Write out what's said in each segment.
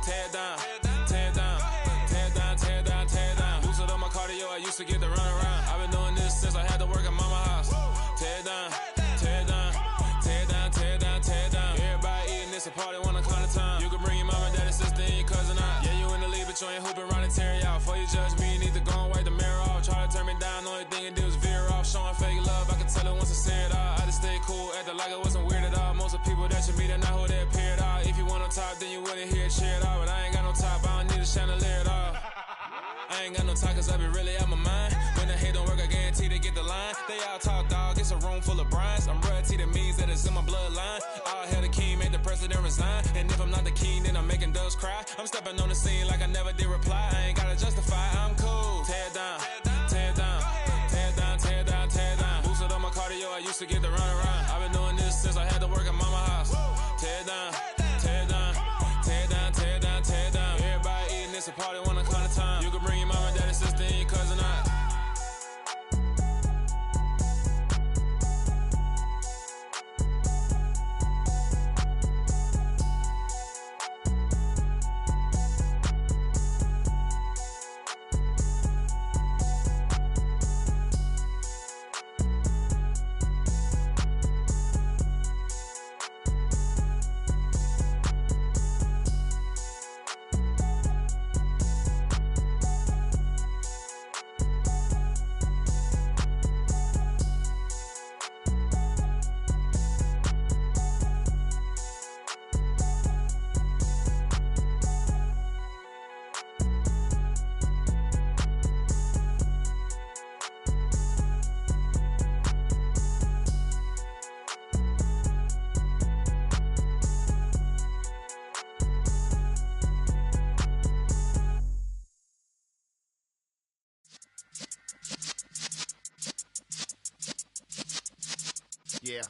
tear down, tear down, tear down, tear down, tear down. Boosted up my cardio, I used to get to run around. I've been doing this since I had to work at mama house. Tear down, tear down, tear down, tear down, tear down. Everybody eating this a party, wanna count the time. You can bring your mama, daddy, sister, and your cousin out. Yeah, you in the league, but you ain't hooping around and tear you out. Before you judge me, you need to go and wipe the mirror off. Try to turn me down, the only thing it do is veer off. Showing fake love, I can tell it once I see it all. I just stay cool, acting like it wasn't weird at all. Most of the people that you meet are not who they appear at all. If you want on top, then you wouldn't hear it cheer at all. But I ain't got no top, I don't need a chandelier at all. I ain't got no talk, cause I be really out my mind. When the hate don't work, I guarantee they get the line. They all talk, dog, it's a room full of brinds. I'm royalty, that means that it's in my bloodline. All hell the king, made the president resign. And if I'm not the king, then I'm making doves cry. I'm stepping on the scene like I never did reply. I ain't gotta justify, I'm cool. Tear down, tear down, tear down, tear down, tear down. Boosted up my cardio, I used to get to run around. I've been doing this since I had to work at mama house. Tear down, tear down, tear down, tear down, tear down. Everybody eating this a party, wanna count the time. You can bring your mama, daddy, sister, and your cousin out. Yeah.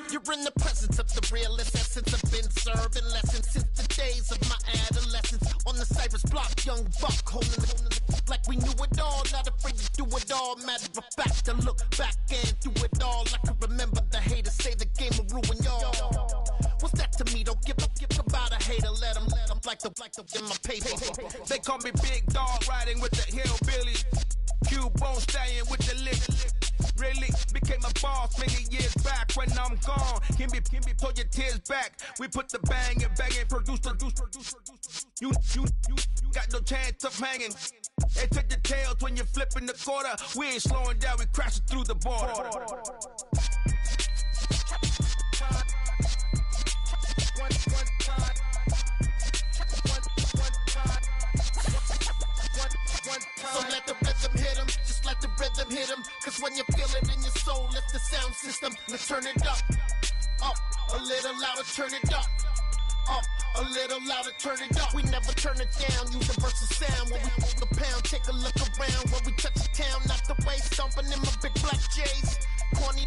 You're in the presence of the realest essence. I've been serving lessons since the days of my adolescence. On the Cypress block, young buck holding the like we knew it all. Not afraid to do it all. Matter of fact, to look back and do it all. I can remember the haters say the game will ruin y'all. What's that to me? Don't give about a hater. Let them like the in my paper. They call me Big Dog, riding with the hillbillies. Cubone staying with the lick. Really became a boss many years back. When I'm gone, can be pull your tears back. We put the bang and produce. You got no chance of hanging. They take the tails when you're flipping the quarter. We ain't slowing down, we crashing through the border. So let the rhythm hit him, just let the rhythm hit him. Cause when you feel it in your soul, lift the sound system. Let's turn it up, a little louder, turn it up. A little louder, turn it up. We never turn it down, universal sound. When we move the pound, take a look around. When we touch the town, not the way, stomping in my big black J's. Corny,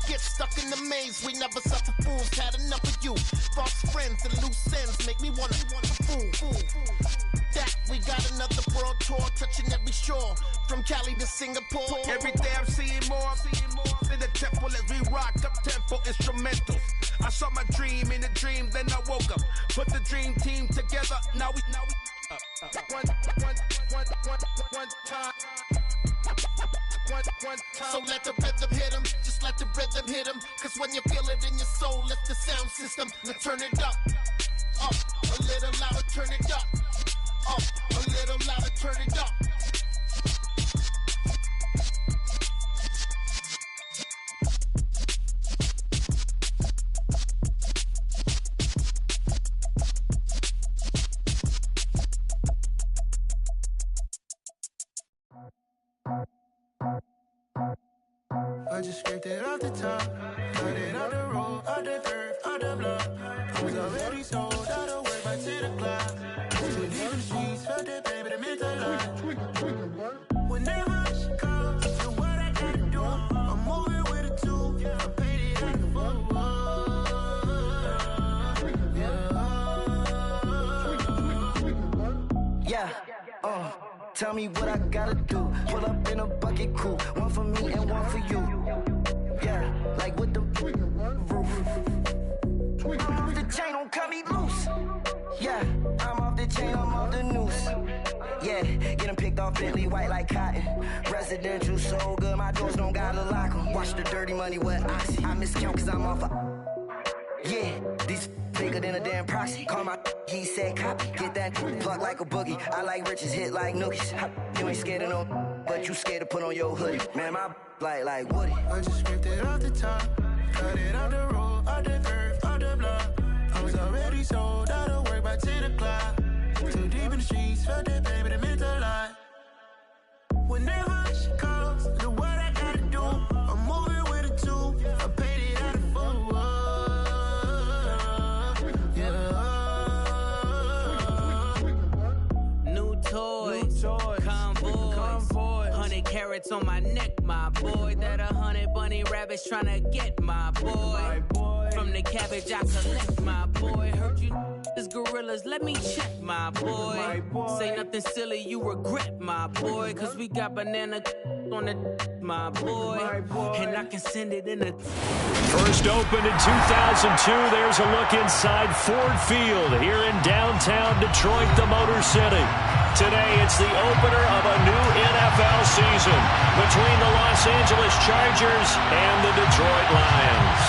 get stuck in the maze. We never suffer fools, had enough of you. False friends and loose ends make me wanna fool. That we got another world tour, touching every shore, from Cali to Singapore. Every day I'm seeing more in the temple as we rock up tempo instrumentals. I saw my dream in a dream, then I woke up. Put the dream team together, now we one time. So let the rhythm hit him, just let the rhythm hit him. Cause when you feel it in your soul, lift the sound system. Now turn it up, a little louder, turn it up. A little louder, turn it up. I just scraped it off the top, cut it out the road, out the dirt, out the block. I was already sold, out of work by 10 o'clock. To leave the streets, felt that baby, that meant a lot. Whenever she calls, do what I gotta do. I'm moving with a two, I paid it out the fool. Tell me what I gotta do. Pull up in a bucket crew, one for me and one for you. Yeah, like with the roof. Yeah, getting picked off Bentley white like cotton. Residential so good, my doors don't gotta lock 'em. Watch the dirty money with oxy. I miscount cause I'm off yeah, these bigger than a damn proxy. Call my he said copy. Get that plug like a boogie. I like riches, hit like nookies. You ain't scared of no, but you scared to put on your hoodie. Man, my like Woody. I just scraped it off the top, cut it out the road, out the curve, out the block. I was already sold out of work by 10 o'clock. Too deep in the streets, felt that baby, that meant a lot. Whenever she calls, do what I gotta do. I'm moving with a two, I paid it out of full. Yeah. New toys, convoys, 100 carats on my neck, my boy. That 100 bunny rabbits tryna get my boy. From the cabbage I collect, my boy. Heard you is gorillas, let me check, my boy. Say nothing silly, you regret, my boy. Cause we got banana on the my boy. And I can send it in the First opened in 2002. There's a look inside Ford Field here in downtown Detroit, the Motor City. Today, it's the opener of a new NFL season between the Los Angeles Chargers and the Detroit Lions.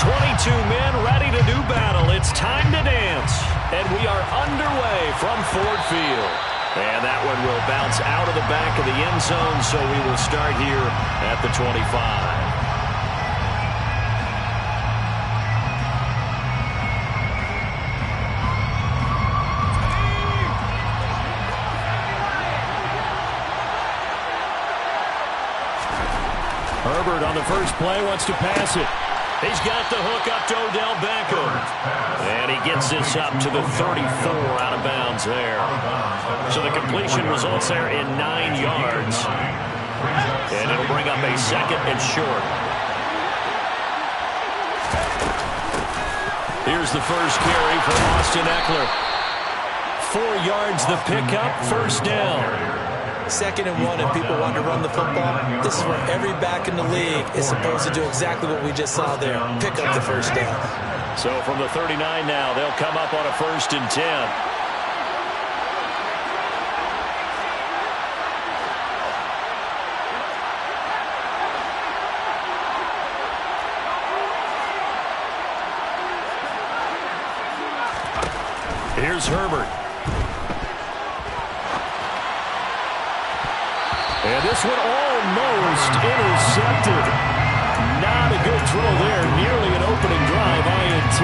22 men ready to do battle. It's time to dance. And we are underway from Ford Field. And that one will bounce out of the back of the end zone, so we will start here at the 25. Herbert on the first play wants to pass it. He's got the hook up to Odell Beckham. And he gets this up to the 34 out of bounds there. So the completion results there in 9 yards. And it'll bring up a second and short. Here's the first carry for Austin Eckler. 4 yards the pickup, first down. 2nd and 1 and people want to run the football. This is where every back in the league is supposed to do exactly what we just saw there. Pick up the first down. So from the 39 now, they'll come up on a 1st and 10. Here's Herbert. And this one almost intercepted. Not a good throw there. Nearly an opening drive INT.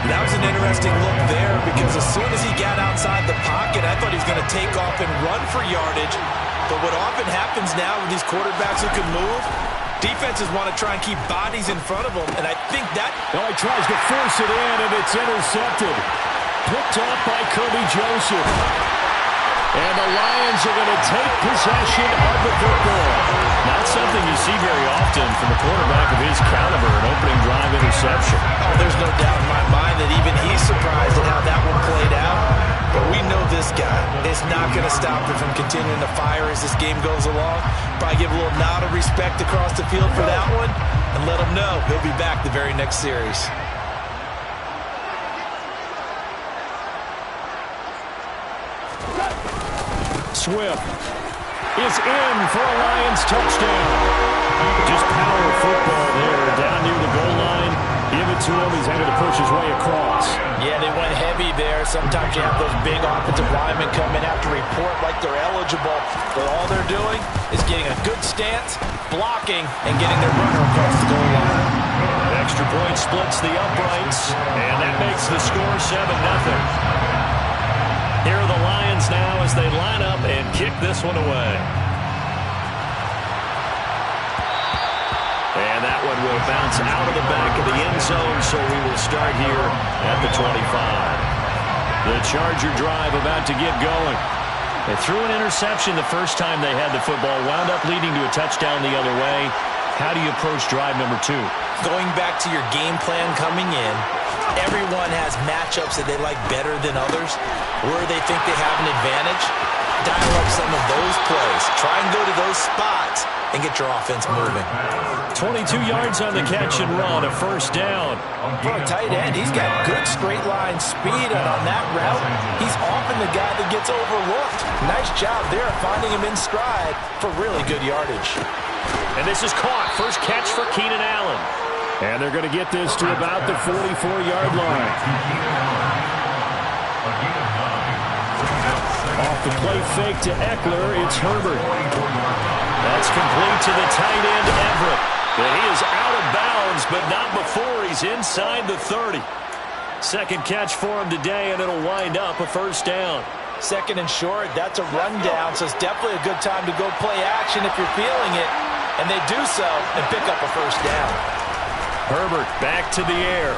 That was an interesting look there because as soon as he got outside the pocket, I thought he was going to take off and run for yardage. But what often happens now with these quarterbacks who can move, defenses want to try and keep bodies in front of them. And I think that... Oh, he tries to force it in, and it's intercepted. Picked off by Kirby Joseph. And the Lions are going to take possession of the football. Not something you see very often from a quarterback of his caliber, an opening drive interception. Oh, there's no doubt in my mind that even he's surprised at how that one played out. But we know this guy is not going to stop him from continuing to fire as this game goes along. Probably give a little nod of respect across the field for that one and let him know he'll be back the very next series. Swift is in for a Lions touchdown. Just power football there down near the goal line. Give it to him. He's having to push his way across. Yeah, they went heavy there. Sometimes you have those big offensive linemen come in, have to report like they're eligible. But all they're doing is getting a good stance, blocking, and getting their runner across the goal line. Extra point splits the uprights, and that makes the score 7-0. Here are the Lions now as they line up and kick this one away. And that one will bounce out of the back of the end zone, so we will start here at the 25. The Charger drive about to get going. They threw an interception the first time they had the football, wound up leading to a touchdown the other way. How do you approach drive number 2? Going back to your game plan coming in, everyone has matchups that they like better than others, where they think they have an advantage. Dial up some of those plays. Try and go to those spots and get your offense moving. 22 yards on the catch and run, a first down. For a tight end, he's got good straight line speed, and on that route, he's often the guy that gets overlooked. Nice job there finding him in stride for really good yardage. And this is caught. First catch for Keenan Allen. And they're going to get this to about the 44-yard line. Off the play fake to Eckler, it's Herbert. That's complete to the tight end, Everett. But he is out of bounds, but not before he's inside the 30. Second catch for him today, and it'll wind up a first down. Second and short, that's a rundown, so it's definitely a good time to go play action if you're feeling it. And they do so and pick up a first down. Herbert back to the air.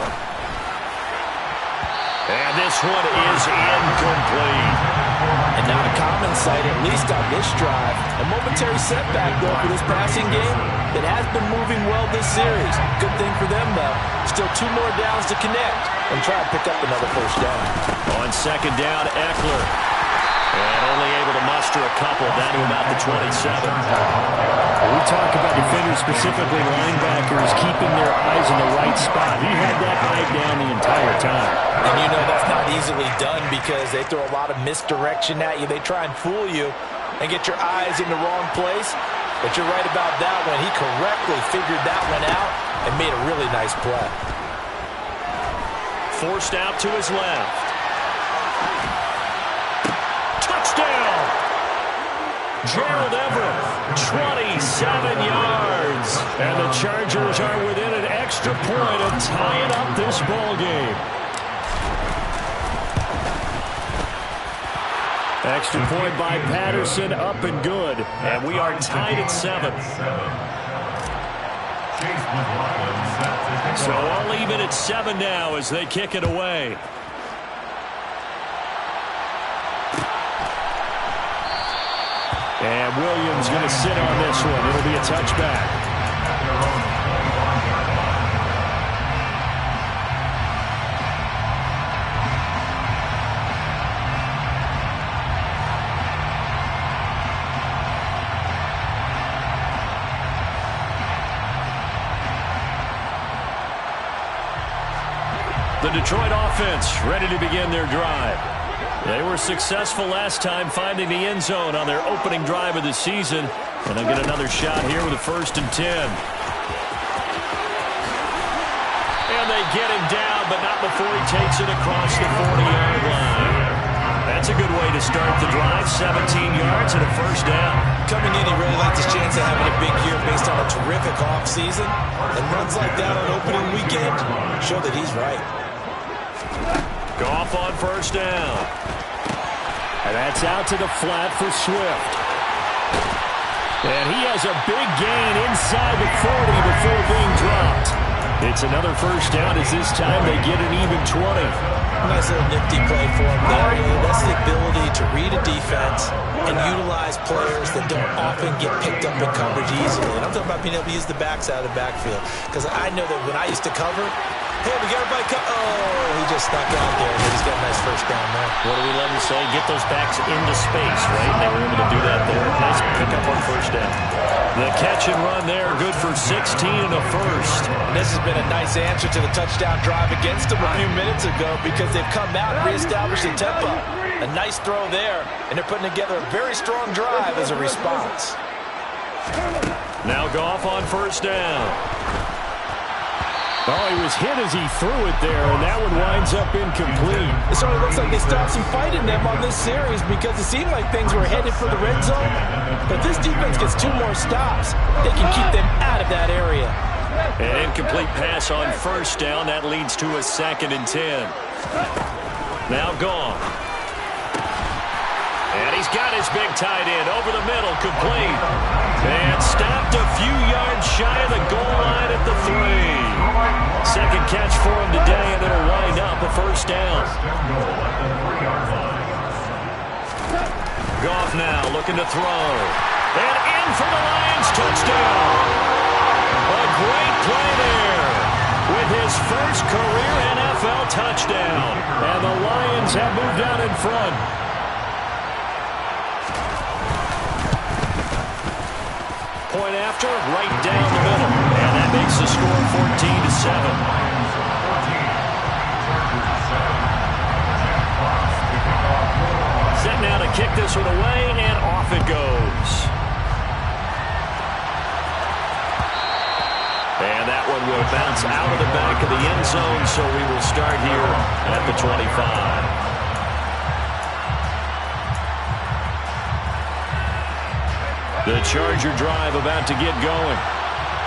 And this one is incomplete. And not a common sight, at least on this drive. A momentary setback, though, for this passing game that has been moving well this series. Good thing for them, though. Still 2 more downs to connect and try to pick up another first down. On second down, Eckler. And only able to muster a couple down to about the 27. We talk about defenders, specifically linebackers, keeping their eyes in the right spot. He had that eye down the entire time. And you know that's not easily done because they throw a lot of misdirection at you. They try and fool you and get your eyes in the wrong place. But you're right about that one. He correctly figured that one out and made a really nice play. Forced out to his left. Touchdown! Gerald Everett, 27 yards. And the Chargers are within an extra point of tying up this ball game. Extra point by Patterson, up and good. And we are tied at 7. So all even at 7 now as they kick it away. And Williams going to sit on this one. It'll be a touchback. The Detroit offense ready to begin their drive. They were successful last time finding the end zone on their opening drive of the season. And they'll get another shot here with a 1st and 10. And they get him down, but not before he takes it across the 40-yard line. That's a good way to start the drive. 17 yards and a first down. Coming in, he really liked his chance of having a big year based on a terrific offseason. And runs like that on opening weekend show that he's right. Goff on first down. And that's out to the flat for Swift. And he has a big gain inside the 40 before being dropped. It's another first down as this time they get an even 20. Nice little nifty play for him there. That's the ability to read a defense and utilize players that don't often get picked up in coverage easily. And I'm talking about being able to use the backs out of the backfield. Because I know that when I used to cover, hey, we got everybody oh, he just snuck out there, but he's got a nice first down there. What do we love to say? Get those backs into space, right? And they were able to do that there. Nice pickup on first down. The catch and run there, good for 16 and a first. And this has been a nice answer to the touchdown drive against them a few minutes ago because they've come out and reestablished the tempo. A nice throw there, and they're putting together a very strong drive as a response. Now Goff on first down. Oh, he was hit as he threw it there, and that one winds up incomplete. It certainly looks like they stopped some fight in them on this series because it seemed like things were headed for the red zone. But this defense gets 2 more stops. They can keep them out of that area. An incomplete pass on first down. That leads to a 2nd and 10. Now Goff. And he's got his big tight end over the middle, complete. And stopped a few yards shy of the goal line at the 3. Second catch for him today, and it'll wind up a first down. Goff now looking to throw. And in for the Lions, touchdown. A great play there with his first career NFL touchdown. And the Lions have moved out in front. point after, right down the middle. And that makes the score 14-7. Set now to kick this one away, and off it goes. And that one will bounce out of the back of the end zone, so we will start here at the 25. The Charger drive about to get going.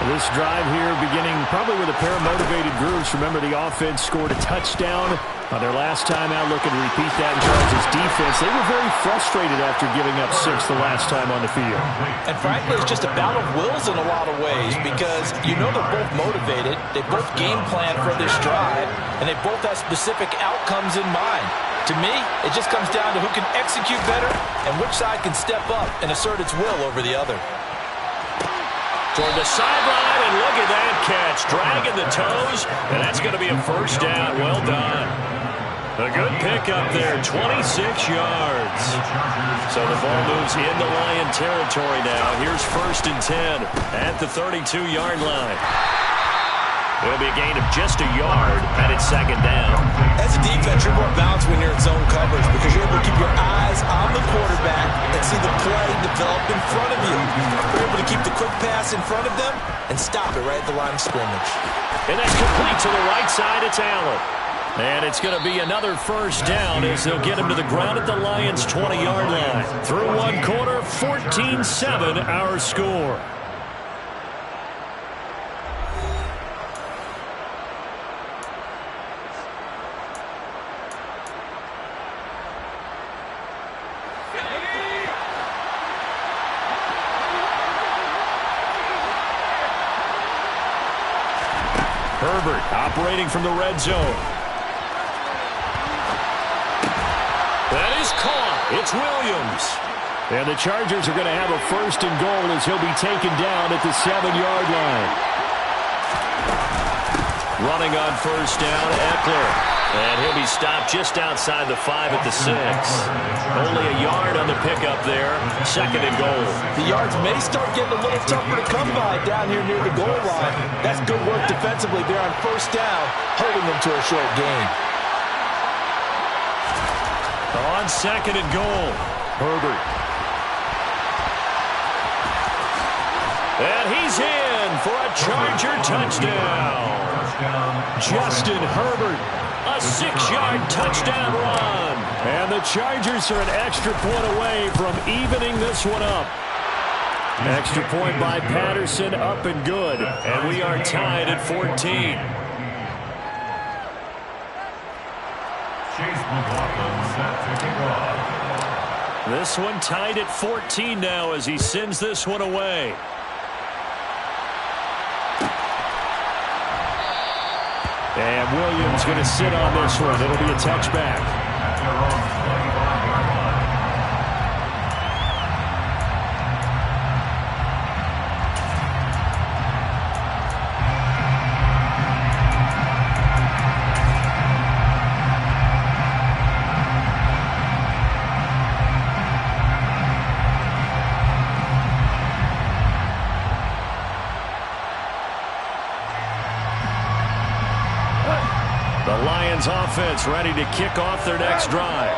This drive here beginning probably with a pair of motivated groups. Remember, the offense scored a touchdown on their last time out, looking to repeat that in Chargers defense. They were very frustrated after giving up 6 the last time on the field. And frankly, it's just a battle of wills in a lot of ways because you know they're both motivated. They both game plan for this drive, and they both have specific outcomes in mind. To me, it just comes down to who can execute better and which side can step up and assert its will over the other. Toward the sideline, and look at that catch. Dragging the toes, and that's going to be a first down. Well done. A good pickup there, 26 yards. So the ball moves into Lion territory now. Here's 1st and 10 at the 32-yard line. It'll be a gain of just a yard, and it's 2nd down. As a defense, you're more balanced when you're in zone coverage because you're able to keep your eyes on the quarterback and see the play develop in front of you. You're able to keep the quick pass in front of them and stop it right at the line of scrimmage. And that's complete to the right side. It's Allen. And it's going to be another first down as they'll get him to the ground at the Lions' 20-yard line. Through one quarter, 14-7 our score. Herbert operating from the red zone. That is caught. It's Williams. And the Chargers are going to have a 1st and goal as he'll be taken down at the 7-yard line. Running on first down, Eckler. And he'll be stopped just outside the 5 at the 6. Only a yard on the pickup there. 2nd and goal. The yards may start getting a little tougher to come by down here near the goal line. That's good work defensively there on first down, holding them to a short gain. On 2nd and goal, Herbert. And he's in for a Charger touchdown. Justin Herbert, a 6-yard touchdown run. And the Chargers are an extra point away from evening this one up. Extra point by Patterson, up and good. And we are tied at 14. This one tied at 14 now as he sends this one away. And Williams going to sit on this one. It'll be a touchback. Offense ready to kick off their next drive.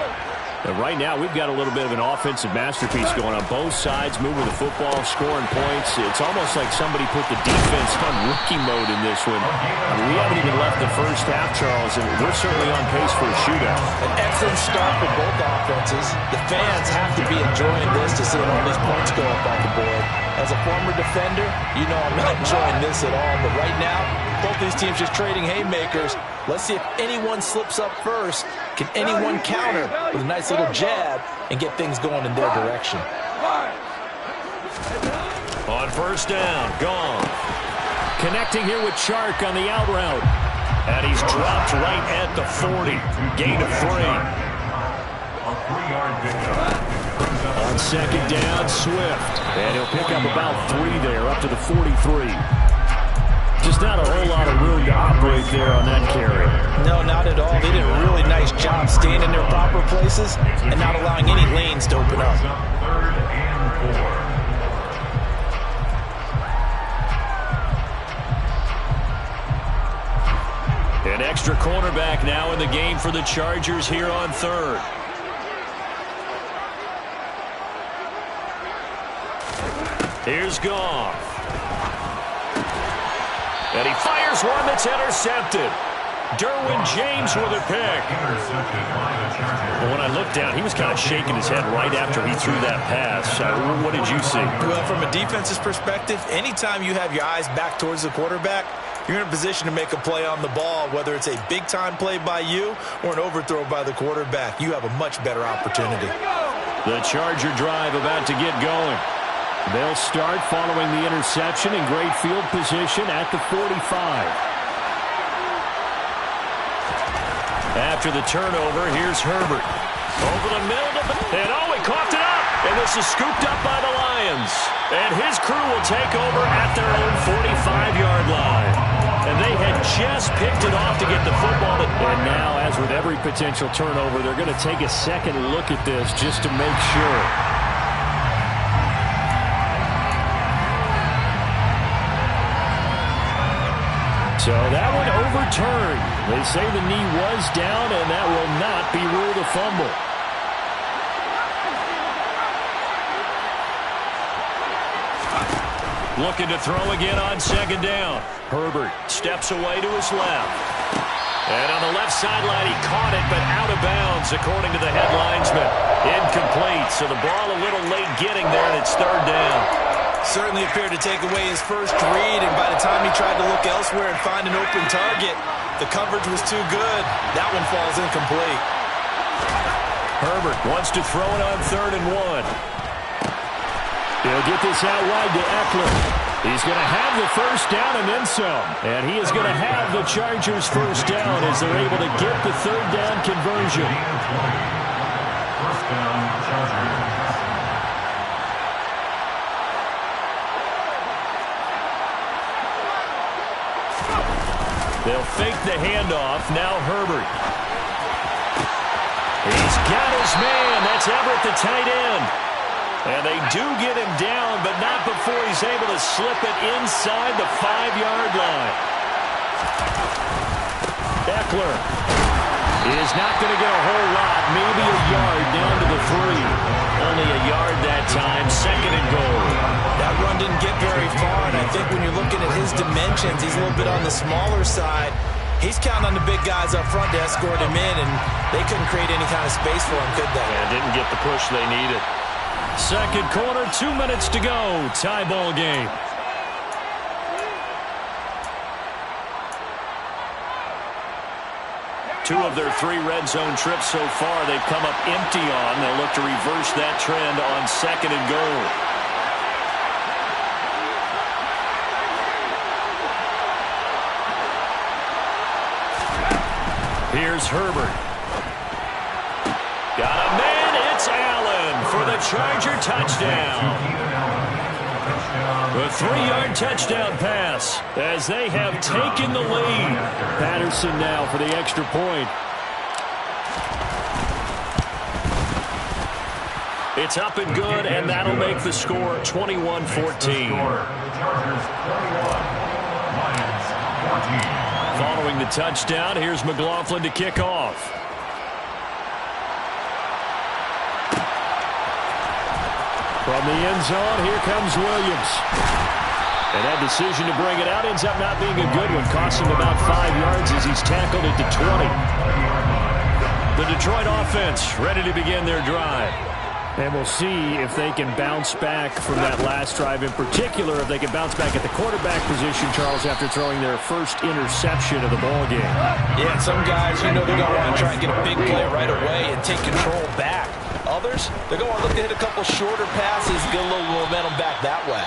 And right now, we've got a little bit of an offensive masterpiece going on both sides, moving the football, scoring points. It's almost like somebody put the defense on rookie mode in this one. I mean, we haven't even left the first half, Charles, and we're certainly on pace for a shootout. An excellent start for both offenses. The fans have to be enjoying this to see all these points go up on the board. As a former defender, you know I'm not enjoying this at all. But right now, both these teams just trading haymakers. Let's see if anyone slips up first. Can anyone counter with a nice little jab and get things going in their direction? On first down, gone. Connecting here with Chark on the out route. And he's dropped right at the 40. Gain of 3. On second down, Swift. And he'll pick up about 3 there, up to the 43. Just not a whole lot of room to operate there on that carry. No, not at all. They did a really nice job staying in their proper places and not allowing any lanes to open up. back now in the game for the Chargers here on third. Here's Goff. And he fires one that's intercepted. Derwin James with a pick. Well, when I looked down, he was kind of shaking his head right after he threw that pass. What did you see? Well, from a defense's perspective, anytime you have your eyes back towards the quarterback, you're in a position to make a play on the ball, whether it's a big-time play by you or an overthrow by the quarterback. You have a much better opportunity. The Charger drive about to get going. They'll start following the interception in great field position at the 45. After the turnover, here's Herbert. Over the middle, and he coughed it up. And this is scooped up by the Lions. And his crew will take over at their own 45-yard line. And they had just picked it off to get the football. And now, as with every potential turnover, they're going to take a second look at this just to make sure. So that one overturned. They say the knee was down, and that will not be ruled a fumble. Looking to throw again on second down. Herbert steps away to his left. And on the left sideline, he caught it, but out of bounds, according to the head linesman. Incomplete, so the ball a little late getting there, and it's third down. Certainly appeared to take away his first read, and by the time he tried to look elsewhere and find an open target, the coverage was too good. That one falls incomplete. Herbert wants to throw it on 3rd and 1. He'll get this out wide to Eckler. He's going to have the first down and then some. And he is going to have the Chargers first down as they're able to get the third down conversion. First down, Chargers. They'll fake the handoff. Now Herbert. He's got his man. That's Everett, the tight end. And they do get him down, but not before he's able to slip it inside the 5-yard line. Eckler is not going to get a whole lot. Maybe a yard down to the 3. Only a yard that time. 2nd and goal. That run didn't get very far, and I think when you're looking at his dimensions, he's a little bit on the smaller side. He's counting on the big guys up front to escort him in, and they couldn't create any kind of space for him, could they? Yeah, didn't get the push they needed. Second quarter, 2 minutes to go. Tie ball game. Two of their 3 red zone trips so far, they've come up empty on. They'll look to reverse that trend on 2nd and goal. Here's Herbert. Got a man. It's Allen for the Charger touchdown. A 3-yard touchdown pass as they have taken the lead. Patterson now for the extra point. It's up and good, and that'll make the score 21-14. Following the touchdown, here's McLaughlin to kick off. From the end zone, here comes Williams. And that decision to bring it out ends up not being a good one. Costs him about 5 yards as he's tackled at the 20. The Detroit offense ready to begin their drive. And we'll see if they can bounce back from that last drive. In particular, if they can bounce back at the quarterback position, Charles, after throwing their first interception of the ball game. Yeah, some guys, you know, they're going to want to try and get a big play right away and take control back. Others, they're going to look to hit a couple shorter passes, get a little momentum back that way.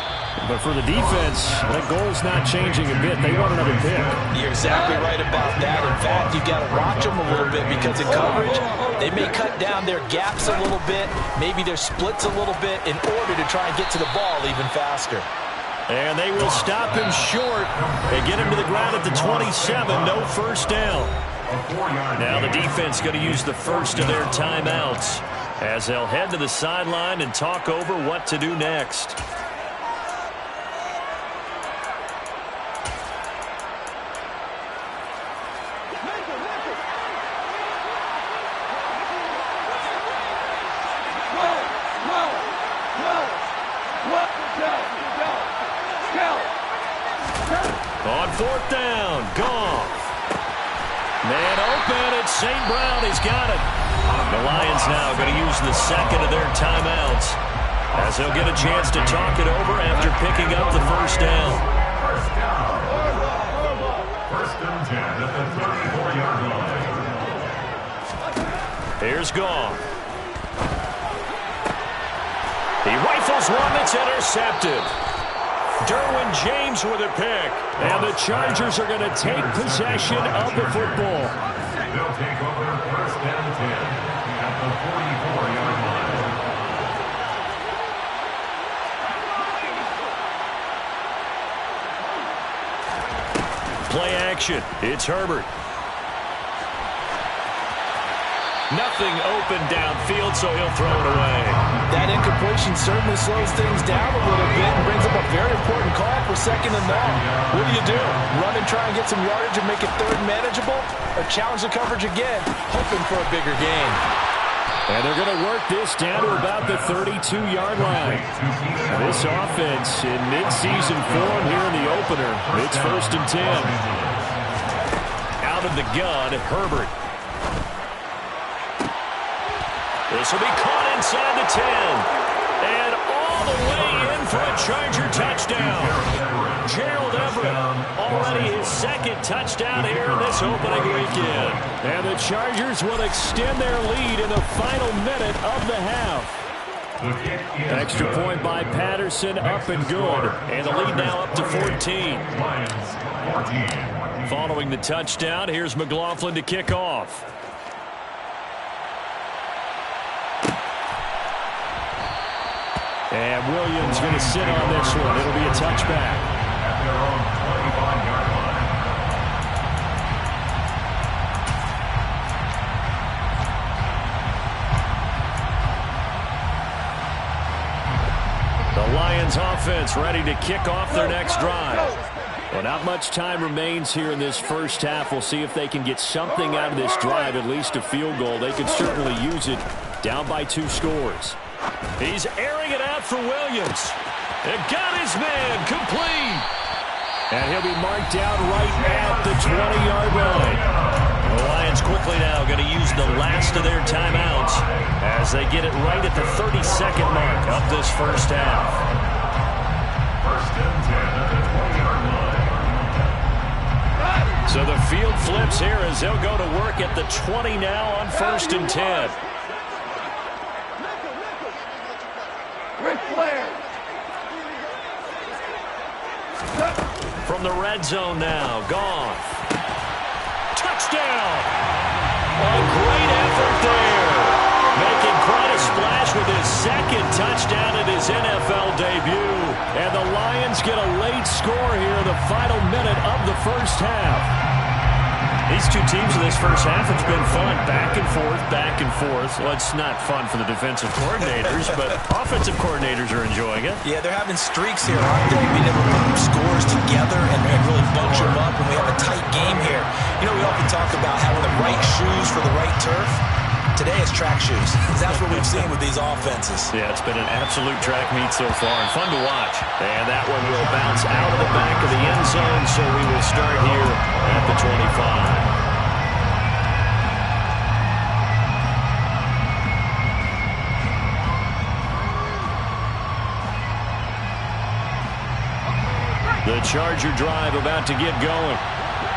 But for the defense, that goal's not changing a bit. They want another pick. You're exactly right about that. In fact, you've got to watch them a little bit because in coverage, they may cut down their gaps a little bit, maybe their splits a little bit in order to try and get to the ball even faster. And they will stop him short. They get him to the ground at the 27. No first down. Now the defense going to use the first of their timeouts as they'll head to the sideline and talk over what to do next. On fourth down, Goff. Man open, it's St. Brown. He's got it. The Lions now going to use the second of their timeouts as they'll get a chance to talk it over after picking up the first down. First and 10 at the 34-yard line. Here's Goff. He rifles one that's intercepted. Derwin James with a pick. And the Chargers are going to take possession of the football. They'll take over first and 10 at the 44-yard line. Play action. It's Herbert. Nothing open downfield, so he'll throw it away. That incompletion certainly slows things down a little bit and brings up a very important call for second and long. What do? Run and try and get some yardage and make it third manageable? Or challenge the coverage again, hoping for a bigger gain? And they're going to work this down to about the 32-yard line. This offense in mid-season form here in the opener. It's first and 10. Out of the gun, Herbert. This will be caught inside the 10. And all the way in for a Charger touchdown. Gerald Everett, already his second touchdown here in this opening weekend. And the Chargers will extend their lead in the final minute of the half. Extra point by Patterson, up and good. And the lead now up to 14. Following the touchdown, here's McLaughlin to kick off. And Williams going to sit on this one. It'll be a touchback. At their own 25-yard line. The Lions offense ready to kick off their next drive. Well, not much time remains here in this first half. We'll see if they can get something out of this drive, at least a field goal. They could certainly use it down by 2 scores. He's airing it out for Williams. And got his man complete. And he'll be marked down right at the 20-yard line. The Lions quickly now going to use the last of their timeouts as they get it right at the 32nd mark of this first half. First and 10 at the 20-yard line. So the field flips here as they'll go to work at the 20 now on first and 10. From the red zone now, Goff. Touchdown! A great effort there. Making quite a splash with his second touchdown in his NFL debut. And the Lions get a late score here in the final minute of the first half. These two teams in this first half, it's been fun. Back and forth, back and forth. Well, it's not fun for the defensive coordinators, but offensive coordinators are enjoying it. Yeah, they're having streaks here, aren't they? Being able to put scores together and really bunch them up, and we have a tight game here. You know, we often talk about having the right shoes for the right turf. Today it's track shoes. That's what we've seen with these offenses. Yeah, it's been an absolute track meet so far and fun to watch. And that one will bounce out of the back of the end zone, so we will start here at the 25. The Charger drive about to get going.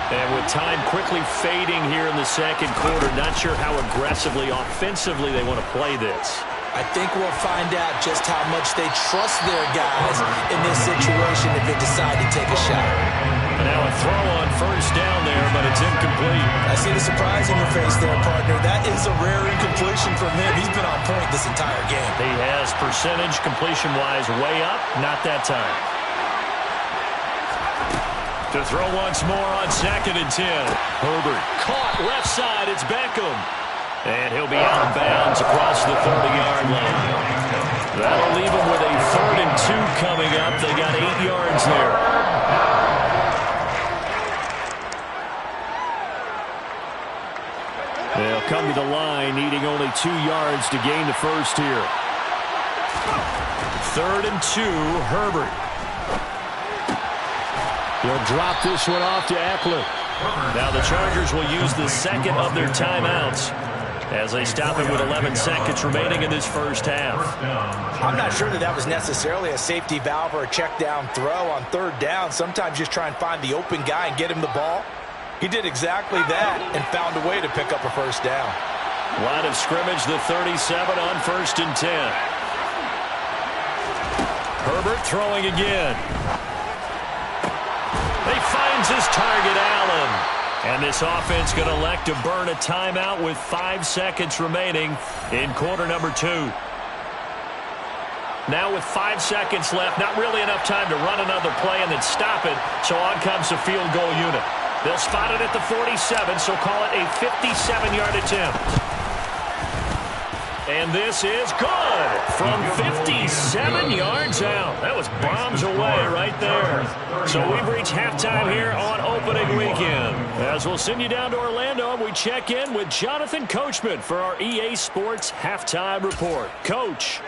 And with time quickly fading here in the second quarter, not sure how aggressively, offensively they want to play this. I think we'll find out just how much they trust their guys in this situation if they decide to take a shot. And now a throw on first down there, but it's incomplete. I see the surprise in your face there, partner. That is a rare incompletion from him. He's been on point this entire game. He has percentage completion-wise way up, not that time. To throw once more on second and 10. Herbert caught left side. It's Beckham. And he'll be out of bounds across the 30-yard line. That'll leave him with a 3rd and 2 coming up. They got 8 yards there. They'll come to the line, needing only 2 yards to gain the first here. 3rd and 2, Herbert. He'll drop this one off to Eckler. Now the Chargers will use the second of their timeouts as they stop it with 11 seconds remaining in this first half. I'm not sure that was necessarily a safety valve or a check down throw on third down. Sometimes just try and find the open guy and get him the ball. He did exactly that and found a way to pick up a first down. Line of scrimmage, the 37 on 1st and 10. Herbert throwing again. He finds his target, Allen. And this offense going to elect to burn a timeout with 5 seconds remaining in quarter number 2. Now with 5 seconds left, not really enough time to run another play and then stop it, so on comes the field goal unit. They'll spot it at the 47, so call it a 57-yard attempt. And this is good from 57 yards out. That was bombs away right there. So we've reached halftime here on opening weekend. As we'll send you down to Orlando, we check in with Jonathan Coachman for our EA Sports Halftime Report. Coach.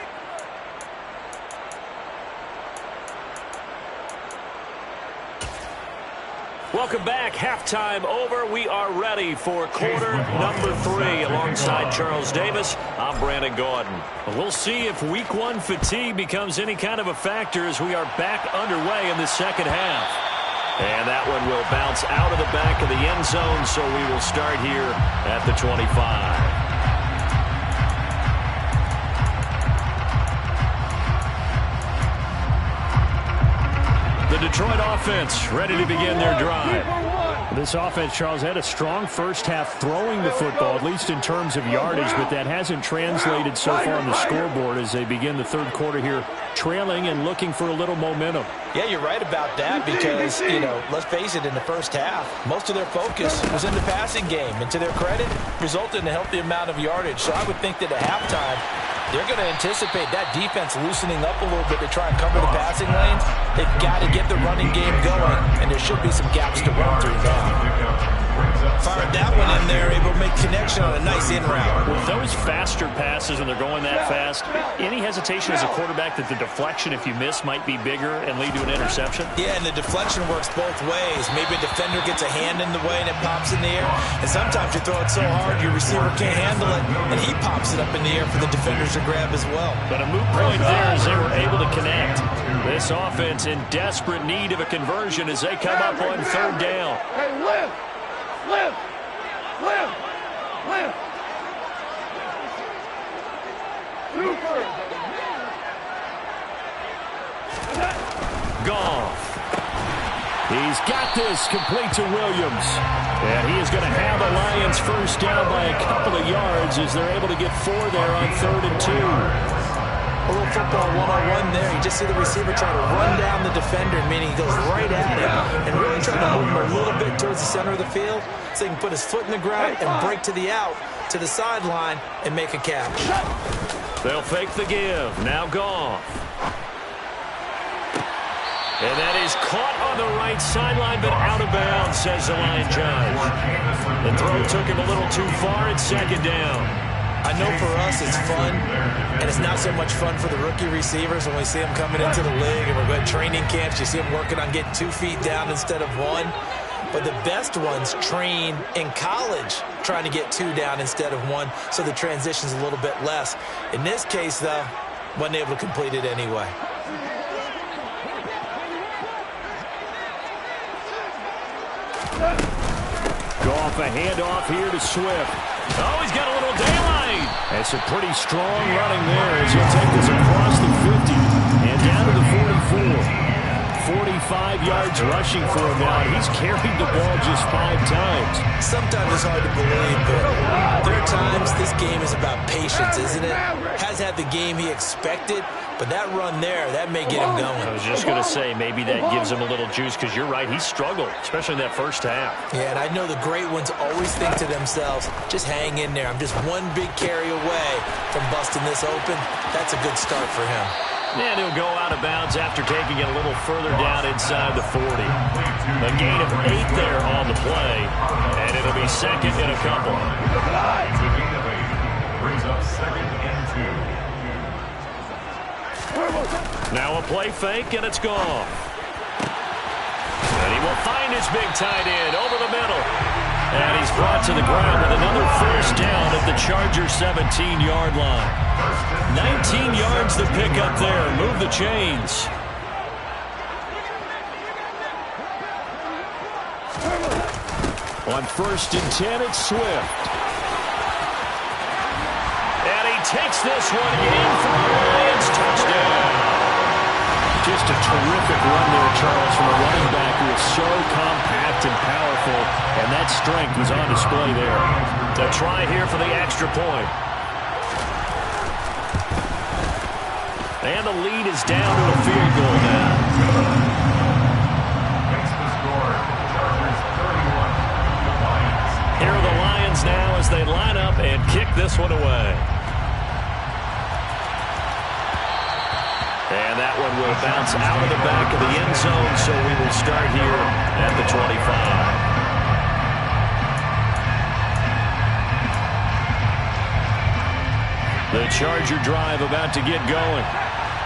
Welcome back. Halftime over. We are ready for quarter number 3. Alongside Charles Davis, I'm Brandon Gaudin. We'll see if week 1 fatigue becomes any kind of a factor as we are back underway in the second half. And that one will bounce out of the back of the end zone, so we will start here at the 25. The Detroit offense ready to begin their drive. This offense, Charles, had a strong first half throwing the football, at least in terms of yardage, but that hasn't translated so far on the scoreboard as they begin the third quarter here, trailing and looking for a little momentum. Yeah, you're right about that because, let's face it, in the first half, most of their focus was in the passing game. And to their credit, resulted in a healthy amount of yardage. So I would think that at halftime, they're going to anticipate that defense loosening up a little bit to try and cover the passing lanes. They've got to get the running game going, and there should be some gaps to run through now. Fired that one in there, able to make connection on a nice in route. With those faster passes when they're going that fast, any hesitation as a quarterback that the deflection, if you miss, might be bigger and lead to an interception? Yeah, and the deflection works both ways. Maybe a defender gets a hand in the way and it pops in the air. And sometimes you throw it so hard your receiver can't handle it, and he pops it up in the air for the defenders to grab as well. But a moot point there as they were able to connect. This offense in desperate need of a conversion as they come up on third down. Hey, lift! Lift! Lift! Lift! Super! Goff. He's got this complete to Williams. And he is going to have the Lions first down by a couple of yards as they're able to get 4 there on 3rd and 2. A little football 1-on-1 there. You just see the receiver try to run down the defender, meaning he goes right at him and really try to move him a little bit towards the center of the field so he can put his foot in the ground and break to the out, to the sideline, and make a catch. They'll fake the give. Now Goff. And that is caught on the right sideline, but out of bounds, says the line judge. The throw took him a little too far at second down. I know for us it's fun, and it's not so much fun for the rookie receivers when we see them coming into the league and we're going to training camps. You see them working on getting 2 feet down instead of 1. But the best ones train in college trying to get 2 down instead of 1, so the transition's a little bit less. In this case, though, wasn't able to complete it anyway. Goff, a handoff here to Swift. Oh, he's got a little daylight. That's a pretty strong running there as he'll take this across the 50 and down to the 44. 45 yards rushing for him now. He's carried the ball just 5 times. Sometimes it's hard to believe, but there are times this game is about patience, isn't it? Has had the game he expected, but that run there, that may get him going. I was just going to say, maybe that gives him a little juice because you're right, he struggled, especially in that first half. Yeah, and I know the great ones always think to themselves, just hang in there. I'm just one big carry away from busting this open. That's a good start for him. And he'll go out of bounds after taking it a little further down inside the 40. A gain of 8 there on the play, and it'll be second and a couple. Brings up 2nd and 2. Now a play fake, and it's gone. And he will find his big tight end over the middle. And he's brought to the ground with another first down at the Chargers' 17-yard line. 19 yards to pick up there. Move the chains. On 1st and 10, it's Swift. And he takes this one in for a Lions touchdown. Just a terrific run there, Charles, from a running back who is so compact and powerful, and that strength was on display there. The try here for the extra point. And the lead is down to a field goal now. Makes the score. Chargers 31. The Lions. Here are the Lions now as they line up and kick this one away. And that one will bounce out of the back of the end zone, so we will start here at the 25. The Charger drive about to get going.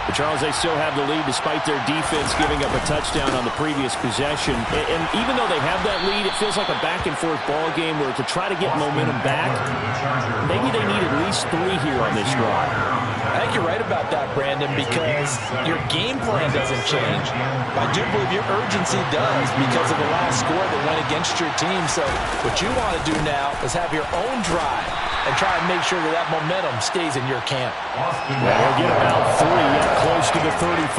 But Charles, they still have the lead despite their defense giving up a touchdown on the previous possession. And even though they have that lead, it feels like a back-and-forth ball game where to try to get momentum back, maybe they need at least 3 here on this drive. I think you're right about that, Brandon, because your game plan doesn't change. I do believe your urgency does because of the last score that went against your team. So what you want to do now is have your own drive and try and make sure that that momentum stays in your camp. Well, he'll get about 3 up close to the 35.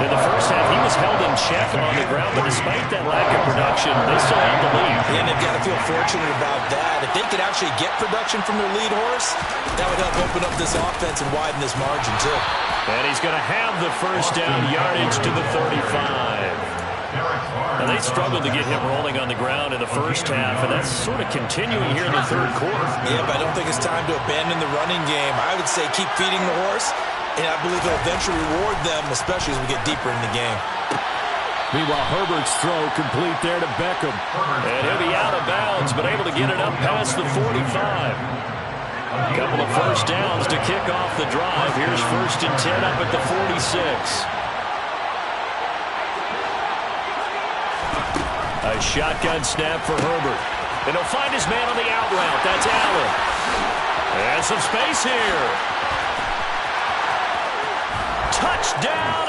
In the first half, he was held in check on the ground, but despite that lack of production, they still have the lead. And they've got to feel fortunate about that. If they could actually get production from their lead horse, that would help open up this offense and widen this margin, too. And he's going to have the first down yardage to the 35. And they struggled to get him rolling on the ground in the first half, and that's sort of continuing here in the third quarter. Yeah, but I don't think it's time to abandon the running game. I would say keep feeding the horse, and I believe he'll eventually reward them, especially as we get deeper in the game. Meanwhile, Herbert's throw complete there to Beckham. And he'll be out of bounds, but able to get it up past the 45. A couple of first downs to kick off the drive. Here's 1st and 10 up at the 46. A shotgun snap for Herbert. And he'll find his man on the out route. That's Allen. And some space here. Touchdown,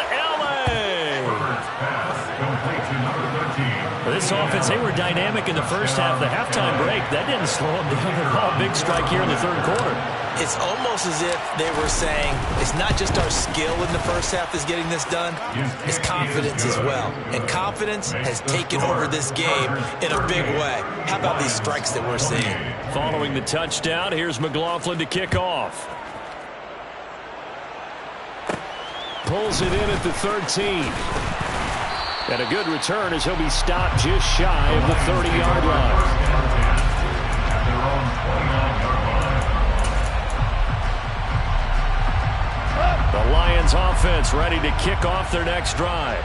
this offense, they were dynamic in the first half. The halftime break, that didn't slow them down at all. Big strike here in the third quarter. It's almost as if they were saying, it's not just our skill in the first half that's getting this done, it's confidence as well. And confidence has taken over this game in a big way. How about these strikes that we're seeing? Following the touchdown, here's McLaughlin to kick off. Pulls it in at the 13. And a good return as he'll be stopped just shy of the 30-yard line. The Lions offense ready to kick off their next drive.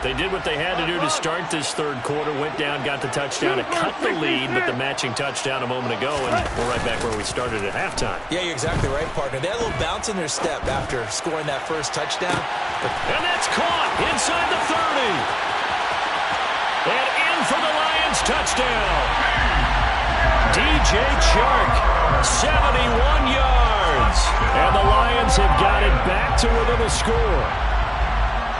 They did what they had to do to start this third quarter, went down, got the touchdown to cut the lead, but the matching touchdown a moment ago, and we're right back where we started at halftime. Yeah, you're exactly right, partner. They had a little bounce in their step after scoring that first touchdown. And that's caught inside the 30. And in for the Lions touchdown. DJ Chark, 71 yards. And the Lions have got it back to within a score.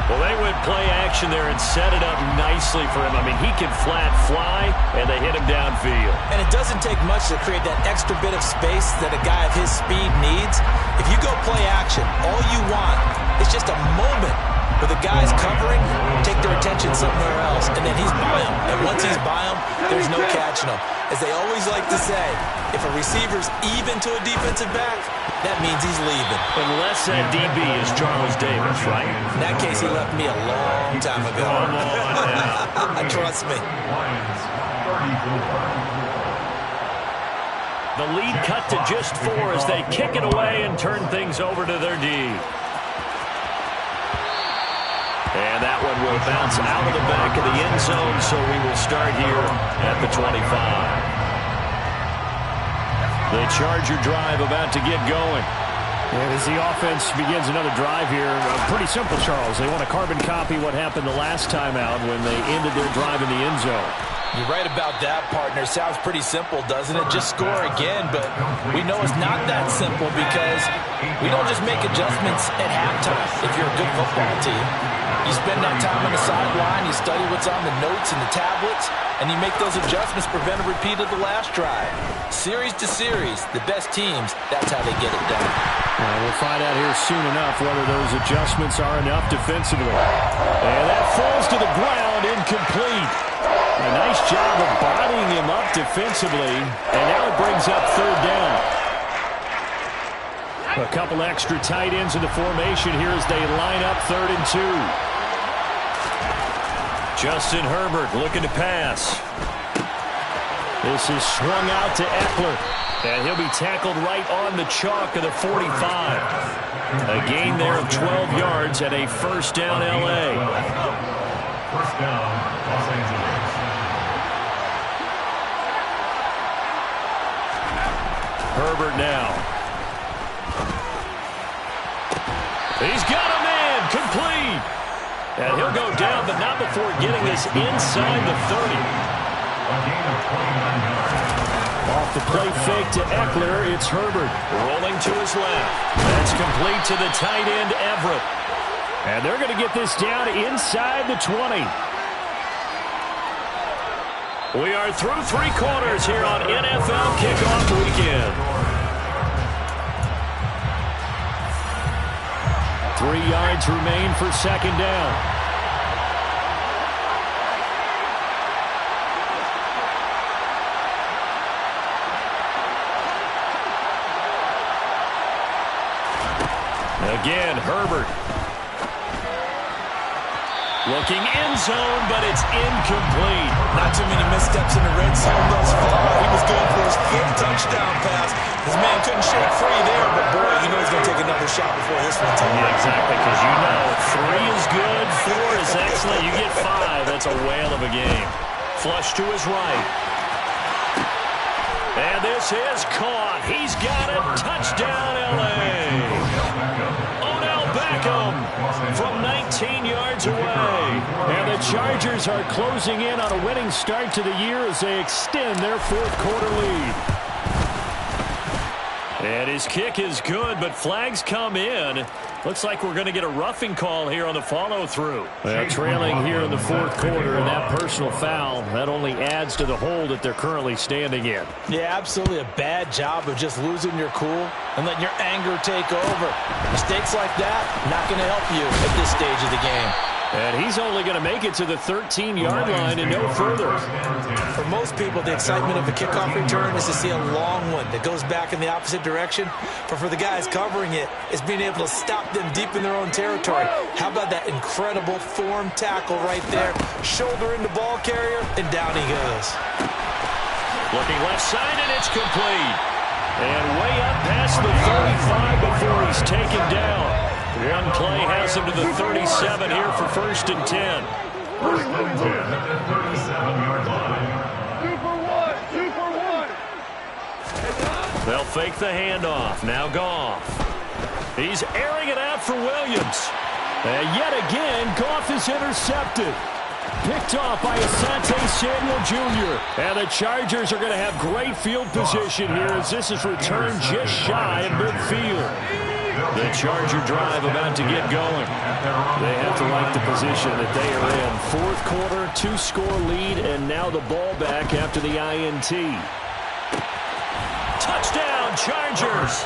Well, they went play action there and set it up nicely for him. I mean, he can flat fly, and they hit him downfield. And it doesn't take much to create that extra bit of space that a guy of his speed needs. If you go play action, all you want is just a moment where the guy's covering, take their attention somewhere else, and then he's by him. And once he's by him, there's no catching him. As they always like to say, if a receiver's even to a defensive back, that means he's leaving. Unless that DB is Charles Davis, right? In that case, he left me a long time ago. Come on now. Trust me. The lead cut to just 4 as they kick it away and turn things over to their D. And that one will bounce out of the back of the end zone, so we will start here at the 25. The Charger drive about to get going. And as the offense begins another drive here, pretty simple, Charles. They want to carbon copy what happened the last time out when they ended their drive in the end zone. You're right about that, partner. Sounds pretty simple, doesn't it? Just score again, but we know it's not that simple because we don't just make adjustments at halftime if you're a good football team. You spend that time on the sideline, you study what's on the notes and the tablets, and you make those adjustments, prevent a repeat of the last drive. Series to series, the best teams, that's how they get it done. We'll find out here soon enough whether those adjustments are enough defensively. And that falls to the ground, incomplete. A nice job of bodying him up defensively, and now it brings up third down. A couple extra tight ends in the formation here as they line up 3rd and 2. Justin Herbert looking to pass. This is swung out to Eckler, and he'll be tackled right on the chalk of the 45. A gain there of 12 yards and a first down L.A. First down, Los Angeles. Herbert now. He's got a man, complete. And he'll go down, but not before getting this inside the 30. A gain of 29 yards. Off the play fake to Eckler, it's Herbert rolling to his left. That's complete to the tight end, Everett. And they're going to get this down inside the 20. We are through 3 quarters here on NFL Kickoff Weekend. 3 yards remain for second down. Again, Herbert. Looking end zone, but it's incomplete. Not too many missteps in the red zone thus far. He was going for his 5th touchdown pass. His man couldn't shake free there, but boy, you know he's going to take another shot before this one's over. Yeah, exactly, because you know 3 is good, 4 is excellent. You get 5, that's a whale of a game. Flush to his right. And this is caught. He's got it. Touchdown, L.A. Odell Beckham from 19 yards away. And the Chargers are closing in on a winning start to the year as they extend their 4th quarter lead. And his kick is good, but flags come in. Looks like we're going to get a roughing call here on the follow-through. Well, trailing here in the 4th quarter, and that personal foul, that only adds to the hole that they're currently standing in. Yeah, absolutely a bad job of just losing your cool and letting your anger take over. Mistakes like that, not going to help you at this stage of the game. And he's only going to make it to the 13-yard line and no further. For most people, the excitement of a kickoff return is to see a long one that goes back in the opposite direction. But for the guys covering it, it's being able to stop them deep in their own territory. How about that incredible form tackle right there? Shoulder into ball carrier, and down he goes. Looking left side, and it's complete. And way up past the 35 before he's taken down. One play has him to the 37 here for 1st and 10. 1st and 10 at the 37-yard line. 2 for 1. 2 for 1. They'll fake the handoff. Now Goff. He's airing it out for Williams. And yet again, Goff is intercepted. Picked off by Asante Samuel Jr. And the Chargers are going to have great field position here as this is returned just shy of midfield. The Charger drive about to get going. They have to like the position that they are in. 4th quarter, 2-score lead, and now the ball back after the INT. Touchdown, Chargers!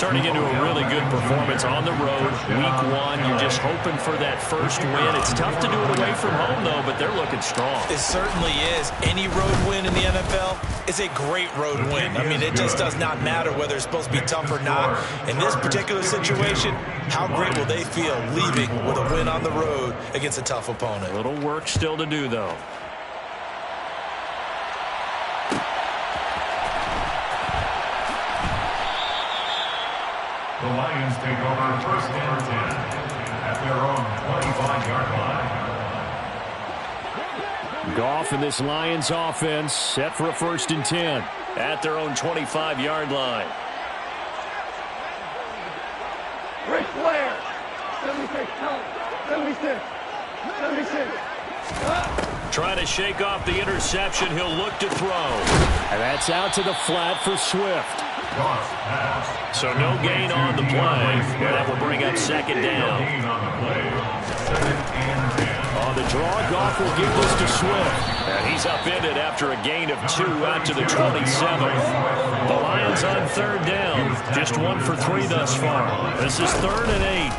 Turning into a really good performance on the road. Week 1, you're just hoping for that first win. It's tough to do it away from home, though, but they're looking strong. It certainly is. Any road win in the NFL is a great road win. I mean, it just does not matter whether it's supposed to be tough or not. In this particular situation, how great will they feel leaving with a win on the road against a tough opponent? A little work still to do, though. The Lions take over 1st and 10 at their own 25-yard line. Goff in this Lions offense set for a 1st and 10 at their own 25-yard line. Trying to shake off the interception. He'll look to throw. And that's out to the flat for Swift. So no gain on the play. That will bring up second down. On the draw, Goff will give this to Swift. And he's upended after a gain of 2 out to the 27. The Lions on third down. Just 1 for 3 thus far. This is 3rd and 8.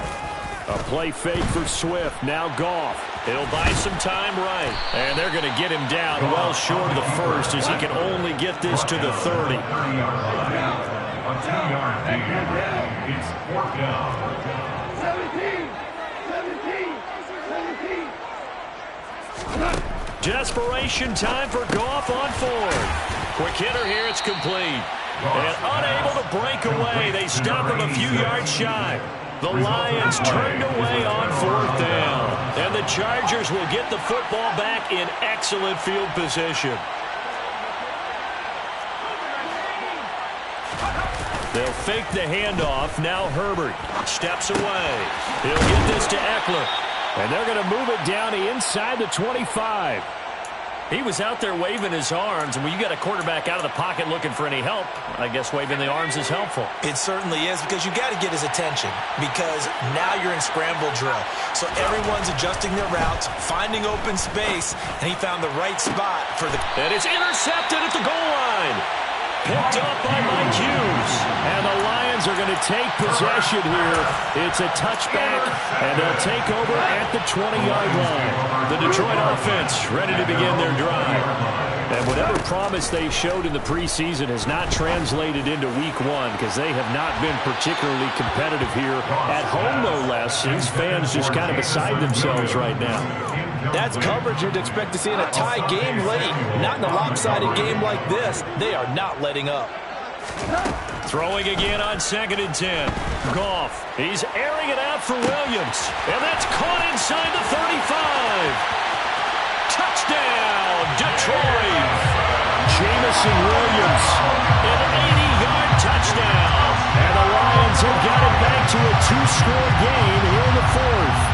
A play fake for Swift. Now Goff. He'll buy some time right. And they're going to get him down well short of the first as he can only get this to the 30. A 2-yard gain. It's 4th down. 17. Desperation time for Goff on 4th. Quick hitter here. It's complete. And unable to break away. They stop him a few yards shy. The Lions turned away on 4th down. And the Chargers will get the football back in excellent field position. They'll fake the handoff. Now Herbert steps away. He'll get this to Eckler. And they're going to move it down to inside the 25. He was out there waving his arms, and when you got a quarterback out of the pocket looking for any help, I guess waving the arms is helpful. It certainly is, because you got to get his attention, because now you're in scramble drill. So everyone's adjusting their routes, finding open space, and he found the right spot for the... And it's intercepted at the goal line. Picked up by Mike Hughes. And the Lions are going to take possession here. It's a touchback, and they'll take over at the 20-yard line. The Detroit offense ready to begin their drive. And whatever promise they showed in the preseason has not translated into week 1 because they have not been particularly competitive here at home, no less. These fans just kind of beside themselves right now. That's coverage you'd expect to see in a tie game late. Not in a lopsided game like this. They are not letting up. Throwing again on 2nd and 10. Goff. He's airing it out for Williams. And that's caught inside the 35. Touchdown, Detroit. Jamison Williams. An 80-yard touchdown. And the Lions have got it back to a 2-score game here in the 4th.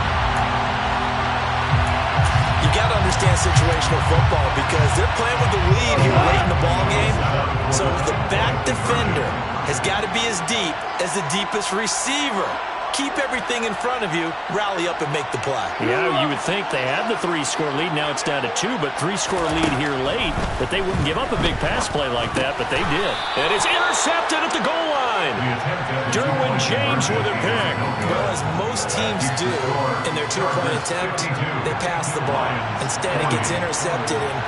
You got to understand situational football because they're playing with the lead here late in the ball game. So the back defender has got to be as deep as the deepest receiver. Keep everything in front of you, rally up and make the play. Yeah, you would think they had the 3-score lead. Now it's down to 2, but 3-score lead here late. That they wouldn't give up a big pass play like that, but they did. And it's intercepted at the goal line. Derwin James with a pick. Well, as most teams do in their 2-point attempt, they pass the ball. Instead, it gets intercepted. And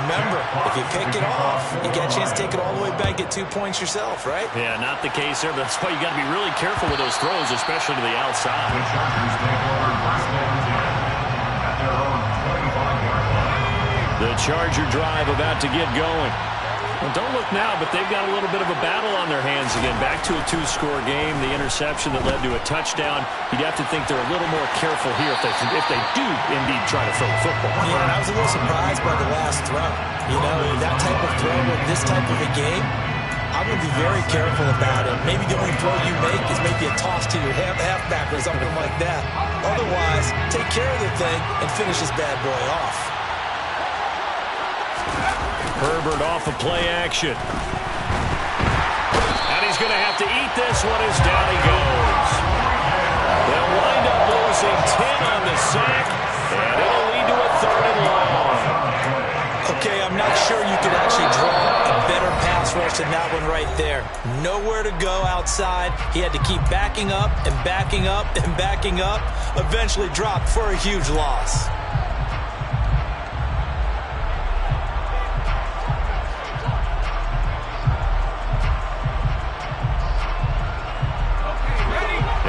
remember, if you pick it off, you get a chance to take it all the way back, get 2 points yourself, right? Yeah, not the case there, but that's why you got to be really careful with those throws, especially to the outside. The Chargers take over 1st and 10 at their own 25-yard line. The Charger drive about to get going. Well, don't look now, but they've got a little bit of a battle on their hands again. Back to a 2-score game. The interception that led to a touchdown. You'd have to think they're a little more careful here if they do indeed try to throw the football. Yeah, and I was a little surprised by the last throw. You know, that type of throw with this type of a game, I'm going to be very careful about it. Maybe the only throw you make is maybe a toss to your halfback or something like that. Otherwise, take care of the thing and finish this bad boy off. Herbert off of play action. And he's going to have to eat this one as down he goes. They'll wind up losing 10 on the sack, and it'll lead to a 3rd and long. Okay, I'm not sure you could actually draw a better pass rush than that one right there. Nowhere to go outside. He had to keep backing up and backing up and backing up. Eventually dropped for a huge loss.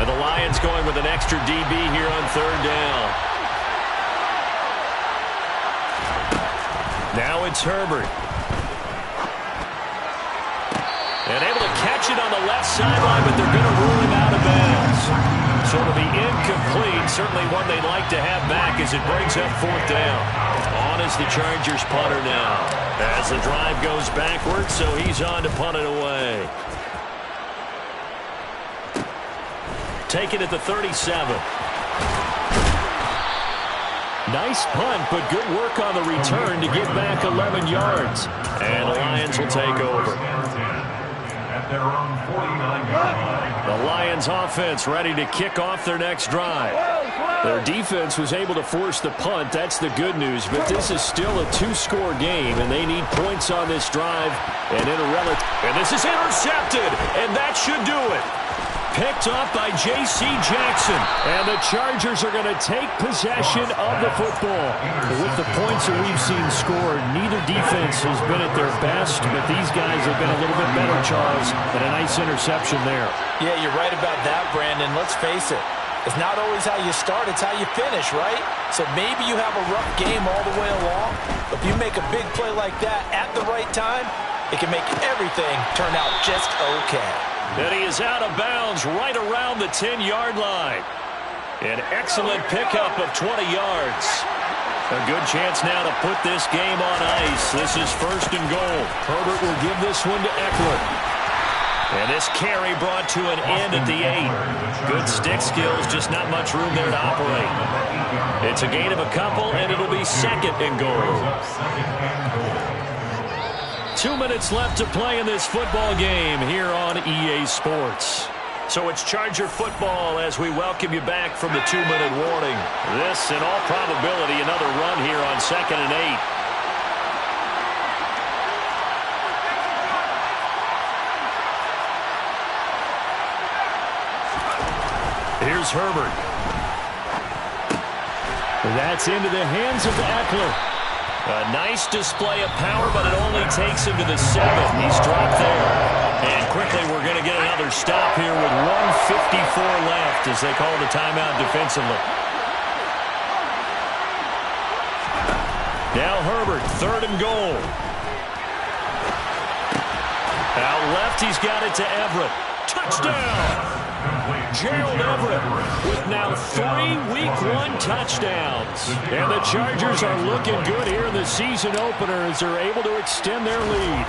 And the Lions going with an extra DB here on 3rd down. Now it's Herbert. And able to catch it on the left sideline, but they're going to rule him out of bounds. So it'll be incomplete. Certainly one they'd like to have back as it brings up 4th down. On is the Chargers punter now. As the drive goes backwards, so he's on to punt it away. take it at the 37. Nice punt, but good work on the return to get back 11 yards. And the Lions will take over. The Lions offense ready to kick off their next drive. Their defense was able to force the punt. That's the good news. But this is still a two-score game, and they need points on this drive. And this is intercepted, and that should do it. Picked off by J.C. Jackson. And the Chargers are going to take possession of the football. With the points that we've seen scored, neither defense has been at their best, but these guys have been a little bit better, Charles. And a nice interception there. Yeah, you're right about that, Brandon. Let's face it. It's not always how you start, it's how you finish, right? So maybe you have a rough game all the way along, but if you make a big play like that at the right time, it can make everything turn out just okay. And he is out of bounds right around the 10-yard line. An excellent pickup of 20 yards. A good chance now to put this game on ice. This is 1st and goal. Herbert will give this one to Eckler. And this carry brought to an end at the 8. Good stick skills, just not much room there to operate. It's a gain of a couple, and it'll be 2nd and goal. 2 minutes left to play in this football game here on EA Sports. So it's Charger football as we welcome you back from the 2-minute warning. This, in all probability, another run here on 2nd and 8. Here's Herbert. That's into the hands of Eckler. A nice display of power, but it only takes him to the 7. He's dropped there. And quickly we're going to get another stop here with 1:54 left as they call the timeout defensively. Now Herbert, 3rd and goal. Out left, he's got it to Everett. Touchdown! Gerald Everett with now 3 Week 1 touchdowns. And the Chargers are looking good here in the season opener as they're able to extend their lead.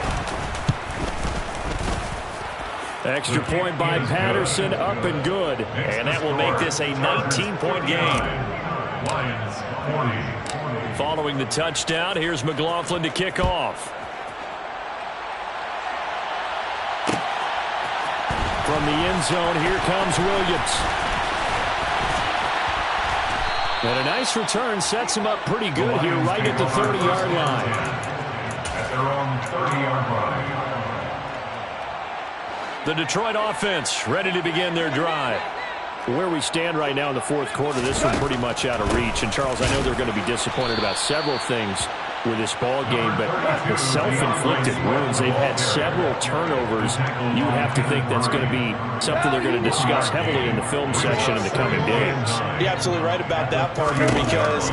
Extra point by Patterson, up and good. And that will make this a 19-point game. Following the touchdown, here's McLaughlin to kick off. From the end zone, here comes Williams. And a nice return sets him up pretty good here right at the 30-yard line. At their own 30-yard line. The Detroit offense ready to begin their drive. Where we stand right now in the 4th quarter, this one pretty much out of reach. And, Charles, I know they're going to be disappointed about several things with this ball game, but the self-inflicted wounds, they've had several turnovers. You would have to think that's going to be something they're going to discuss heavily in the film section in the coming games. You're absolutely right about that, partner, because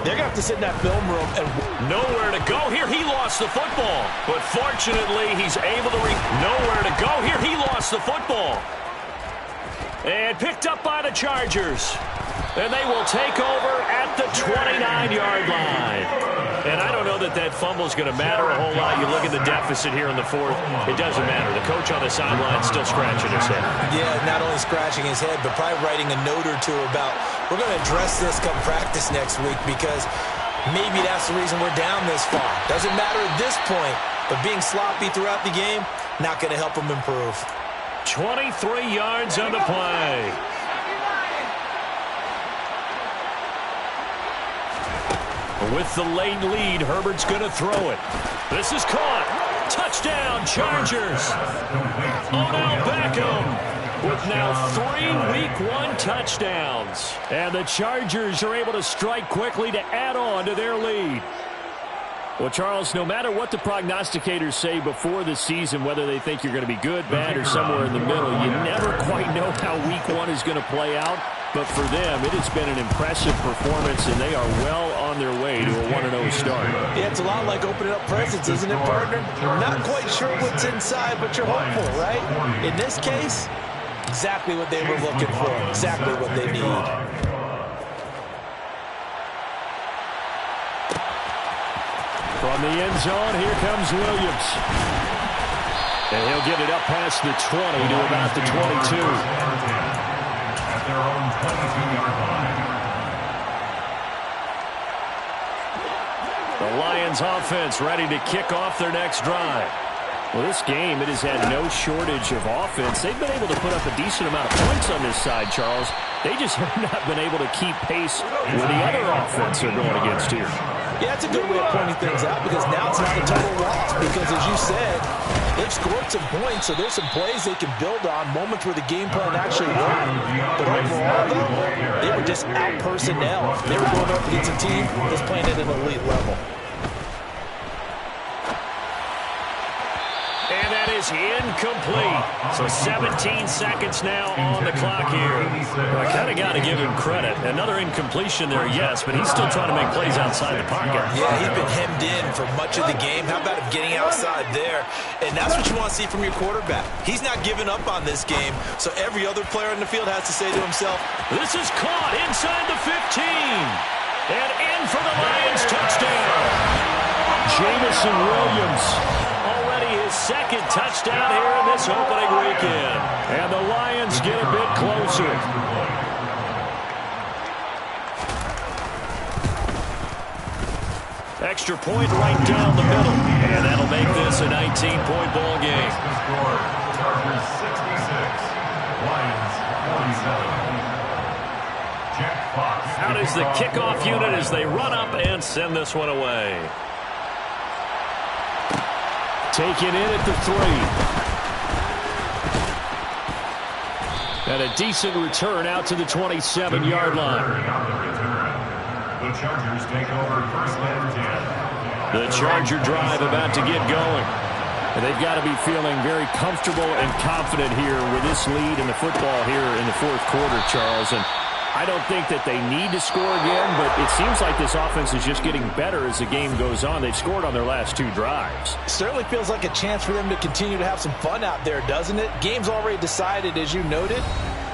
they're going to have to sit in that film room and nowhere to go here. He lost the football, but fortunately he's able to nowhere to go here. He lost the football. And picked up by the Chargers. And they will take over at the 29-yard line. And I don't know that that fumble is going to matter a whole lot. You look at the deficit here in the 4th. It doesn't matter. The coach on the sideline is still scratching his head. Yeah, not only scratching his head, but probably writing a note or two about, we're going to address this come practice next week because maybe that's the reason we're down this far. Doesn't matter at this point, but being sloppy throughout the game, not going to help him improve. 23 yards on the play. With the late lead, Herbert's going to throw it. This is caught. Touchdown, Chargers. Odell Beckham with now 3 Week 1 touchdowns. And the Chargers are able to strike quickly to add on to their lead. Well, Charles, no matter what the prognosticators say before the season, whether they think you're going to be good, bad, or somewhere in the middle, you never quite know how Week 1 is going to play out. But for them, it has been an impressive performance, and they are well on their way to a 1-0 start. Yeah, it's a lot like opening up presents, isn't it, partner? You're not quite sure what's inside, but you're hopeful, right? In this case, exactly what they were looking for, exactly what they need. From the end zone, here comes Williams. And he'll get it up past the 20 to about the 22. their own 22-yard line. The Lions offense ready to kick off their next drive. Well, this game, it has had no shortage of offense. They've been able to put up a decent amount of points on this side, Charles. They just have not been able to keep pace with the other offense they're going against here. Yeah, that's a good way of pointing things out because now it's not a total loss because, as you said, they've scored some points, so there's some plays they can build on, moments where the game plan actually worked. But overall, though, they were just out-personnel. They were going up against a team that's playing at an elite level. And that is incomplete. So 17 seconds now on the clock here. I kind of got to give him credit. Another incompletion there, yes, but he's still trying to make plays outside the pocket. Yeah, he's been hemmed in for much of the game. How about him getting outside there? And that's what you want to see from your quarterback. He's not giving up on this game, so every other player in the field has to say to himself, this is caught inside the 15. And in for the Lions touchdown. Jamison Williams. His second touchdown here in this opening weekend. And the Lions get a bit closer. Extra point right down the middle. And that'll make this a 19-point ball game. Chargers 66, Lions 47. Out is the kickoff unit as they run up and send this one away. Taken in at the 3. And a decent return out to the 27-yard line. The Chargers take over first and 10. The Charger drive about to get going. And they've got to be feeling very comfortable and confident here with this lead in the football here in the fourth quarter, Charles. And I don't think that they need to score again, but it seems like this offense is just getting better as the game goes on. They've scored on their last 2 drives. Certainly feels like a chance for them to continue to have some fun out there, doesn't it? Game's already decided, as you noted,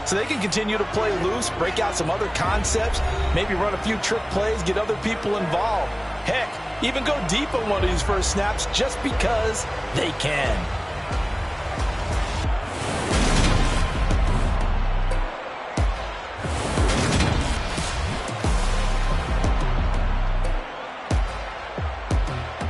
so they can continue to play loose, break out some other concepts, maybe run a few trick plays, get other people involved. Heck, even go deep on one of these first snaps just because they can.